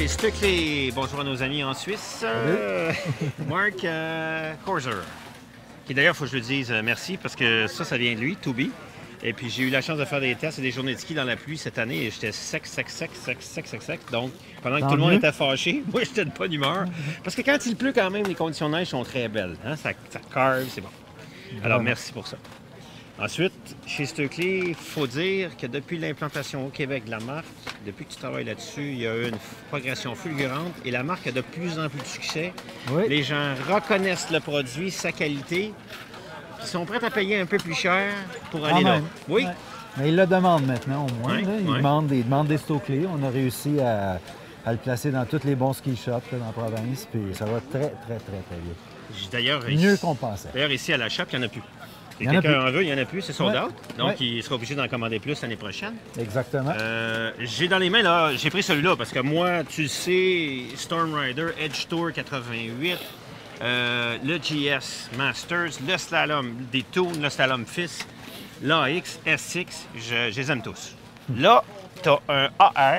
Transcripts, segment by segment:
chez Stöckli. Bonjour à nos amis en Suisse. Mark Korzer. Qui d'ailleurs, il faut que je le dise merci parce que ça vient de lui, Toubi. Et puis j'ai eu la chance de faire des tests et des journées de ski dans la pluie cette année et j'étais sec. Donc, pendant que tout le monde était fâché, moi j'étais de bonne humeur. Parce que quand il pleut quand même, les conditions de neige sont très belles. Hein? Ça carve, c'est bon. Alors merci pour ça. Ensuite, chez Stöckli, il faut dire que depuis l'implantation au Québec de la marque, depuis que tu travailles là-dessus, il y a eu une progression fulgurante et la marque a de plus en plus de succès. Oui. Les gens reconnaissent le produit, sa qualité, ils sont prêts à payer un peu plus cher pour aller là. Oui. Ouais. Mais ils le demandent maintenant au moins. Ils demandent des Stöckli. On a réussi à le placer dans tous les bons ski shops là, dans la province, puis ça va très bien. D'ailleurs, mieux qu'on pensait. D'ailleurs, ici à la shop, il n'y en a plus. Si quelqu'un en veut, il n'y en a plus, c'est sold out. Donc, il sera obligé d'en commander plus l'année prochaine. Exactement. J'ai dans les mains, là, j'ai pris celui-là parce que moi, tu le sais, Storm Rider, Edge Tour 88, le GS Masters, le Slalom des Toons, le Slalom Fils, l'AX, SX, je les aime tous. Là, tu as un AR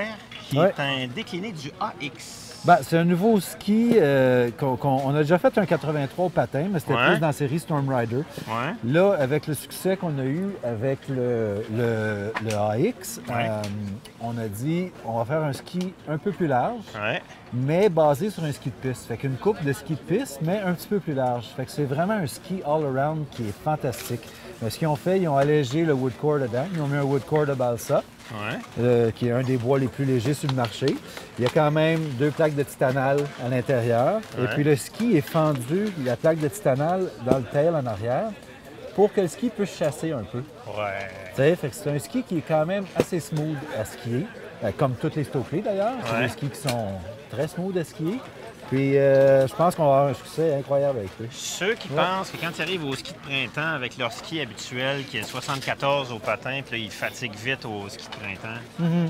qui est un décliné du AX. Ben, c'est un nouveau ski on a déjà fait un 83 au patin, mais c'était plus dans la série Storm Rider. Là, avec le succès qu'on a eu avec le AX, on a dit on va faire un ski un peu plus large, mais basé sur un ski de piste. Fait qu'une coupe de ski de piste, mais un petit peu plus large. Fait que c'est vraiment un ski all-around qui est fantastique. Mais ce qu'ils ont fait, ils ont allégé le woodcore dedans. Ils ont mis un woodcore de balsa, qui est un des bois les plus légers sur le marché. Il y a quand même 2 plaques de titanal à l'intérieur. Et puis le ski est fendu, la plaque de titanal dans le tail en arrière, pour que le ski puisse chasser un peu. Fait que c'est un ski qui est quand même assez smooth à skier, comme toutes les Stöckli d'ailleurs. C'est des skis qui sont très smooth à skier. Puis, je pense qu'on va avoir un succès incroyable avec eux. Ceux qui pensent que quand ils arrivent au ski de printemps avec leur ski habituel, qui est 74 au patin, puis là, ils fatiguent vite au ski de printemps,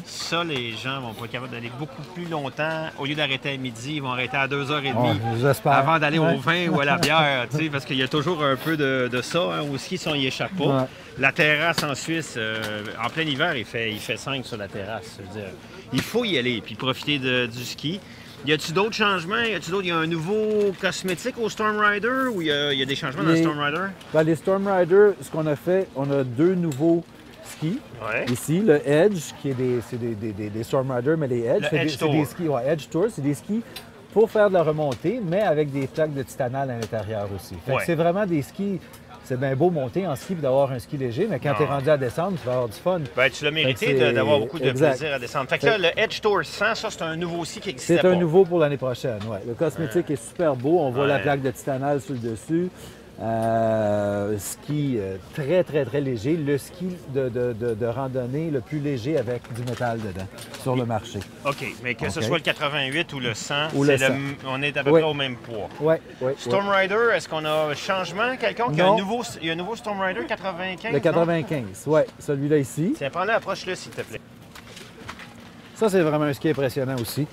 ça, les gens vont pas être capables d'aller beaucoup plus longtemps. Au lieu d'arrêter à midi, ils vont arrêter à 2h30 avant d'aller au vin ou à la bière, parce qu'il y a toujours un peu de ça. Hein, au ski, si on y échappe pas. La terrasse en Suisse, en plein hiver, il fait 5 sur la terrasse. Je veux dire, il faut y aller puis profiter du ski. Y a-t-il d'autres changements? Il y a un nouveau cosmétique au Storm Rider ou il y a des changements dans le Storm Rider? Ben, les Storm Rider, ce qu'on a fait, on a 2 nouveaux skis. Ici, le Edge, qui est des Storm Rider, mais les Edge, c'est des skis. Edge Tour, c'est des skis pour faire de la remontée, mais avec des plaques de titanal à l'intérieur aussi. Fait que c'est vraiment des skis. C'est bien beau monter en ski et d'avoir un ski léger, mais quand tu es rendu à descendre, tu vas avoir du fun. Ben, tu l'as mérité d'avoir beaucoup de plaisir à descendre. Fait que là, le Edge Tour 100, ça, c'est un nouveau ski qui existait pas. C'est un nouveau pour l'année prochaine, oui. Le cosmétique est super beau. On voit la plaque de titanal sur le dessus. Ski très léger. Le ski de randonnée le plus léger avec du métal dedans sur le marché. OK, mais que ce soit le 88 ou le 100, on est à peu près au même poids. Storm Rider, est-ce qu'on a un changement quelconque? Il y a un nouveau Storm Rider 95? Le 95, oui. Celui-là ici. Tiens, prends-le, approche-le s'il te plaît. Ça, c'est vraiment un ski impressionnant aussi.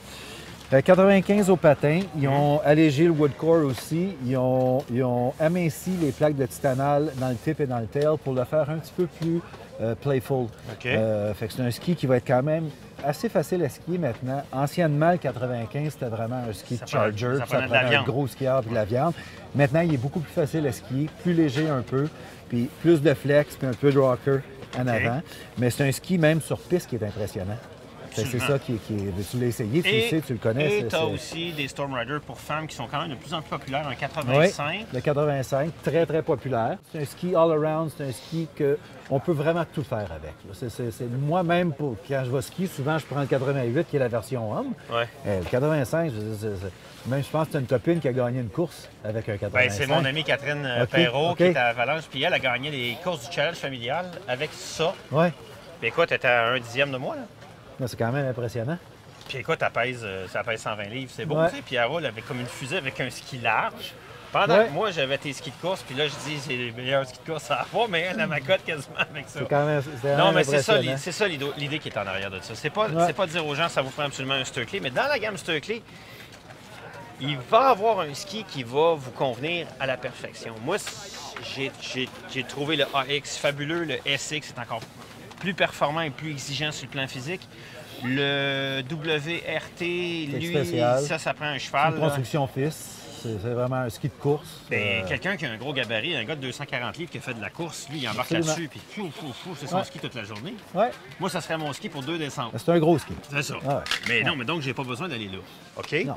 95 au patin, ils ont allégé le woodcore aussi, ils ont aminci les plaques de titanal dans le tip et dans le tail pour le faire un petit peu plus playful. Fait que c'est un ski qui va être quand même assez facile à skier maintenant. Anciennement, le 95, c'était vraiment un ski charger, ça prenait un gros skieur et de la viande. Maintenant, il est beaucoup plus facile à skier, plus léger un peu, puis plus de flex, puis un peu de rocker en avant. Mais c'est un ski même sur piste qui est impressionnant. C'est ça qui est... Tu l'as essayé, tu le sais, tu le connais. Et tu as aussi des Storm Rider pour femmes qui sont quand même de plus en plus populaires, un 85. Oui, le 85, très populaire. C'est un ski all-around, c'est un ski qu'on peut vraiment tout faire avec. Moi-même, quand je vais skier, souvent je prends le 88 qui est la version homme. Le 85, même je pense que c'est une copine qui a gagné une course avec un 85. C'est mon amie Catherine Perrault qui est à Valence, puis elle a gagné les courses du challenge familial avec ça. Puis écoute, elle était à 1/10 de moi, là. C'est quand même impressionnant. Puis écoute, ça pèse 120 livres, c'est beau, tu sais. Puis elle roule avec comme une fusée avec un ski large. Pendant que moi, j'avais tes skis de course, puis là, je dis, c'est les meilleurs skis de course à avoir, mais elle ma cote quasiment avec ça. C'est quand même mais c'est ça l'idée qui est en arrière de ça. C'est pas de dire aux gens, ça vous prend absolument un Stöckli, mais dans la gamme Stöckli, il va avoir un ski qui va vous convenir à la perfection. Moi, j'ai trouvé le AX fabuleux, le SX est encore plus performant et plus exigeant sur le plan physique. Le WRT, lui, spécial. ça prend un cheval. C'est une construction fils. C'est vraiment un ski de course. Ben, quelqu'un qui a un gros gabarit, un gars de 240 livres qui a fait de la course, lui, il embarque là-dessus, puis c'est son ski toute la journée. Ouais. Moi, ça serait mon ski pour 2 décembre. C'est un gros ski. C'est ça. Ah ouais. Mais non, mais donc, j'ai pas besoin d'aller là. OK? Non.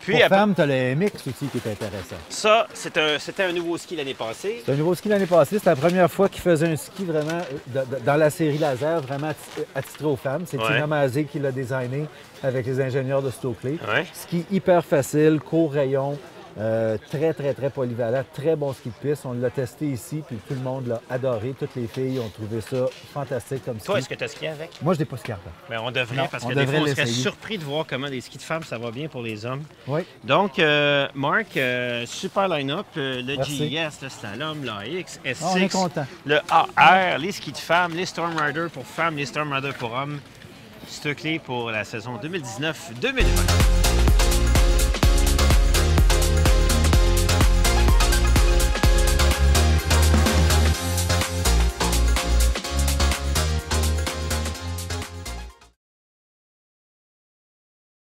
Puis, pour femmes, tu as le MX aussi qui est intéressant. Ça, c'était un nouveau ski l'année passée. C'est un nouveau ski l'année passée. C'était la première fois qu'il faisait un ski vraiment, dans la série laser, vraiment attitré aux femmes. C'est Tina Mazé qui l'a designé avec les ingénieurs de Stokely. Ouais. Ski hyper facile, court rayon, très, très, très polyvalent. Très bon ski de piste. On l'a testé ici, puis tout le monde l'a adoré. Toutes les filles ont trouvé ça fantastique comme ski. Toi, est-ce que tu as skié avec? Moi, je n'ai pas skié encore. Ben, on devrait, Non, parce on que des fois, on devrait serait l'essayer. surpris de voir comment les skis de femmes, ça va bien pour les hommes. Oui. Donc, Marc, super line-up. Le Merci. GIS, le slalom, l'AX, S6, On est content. le AR, les skis de femmes, les Storm Rider pour femmes, les Storm Rider pour hommes. Stokely pour la saison 2019-2020.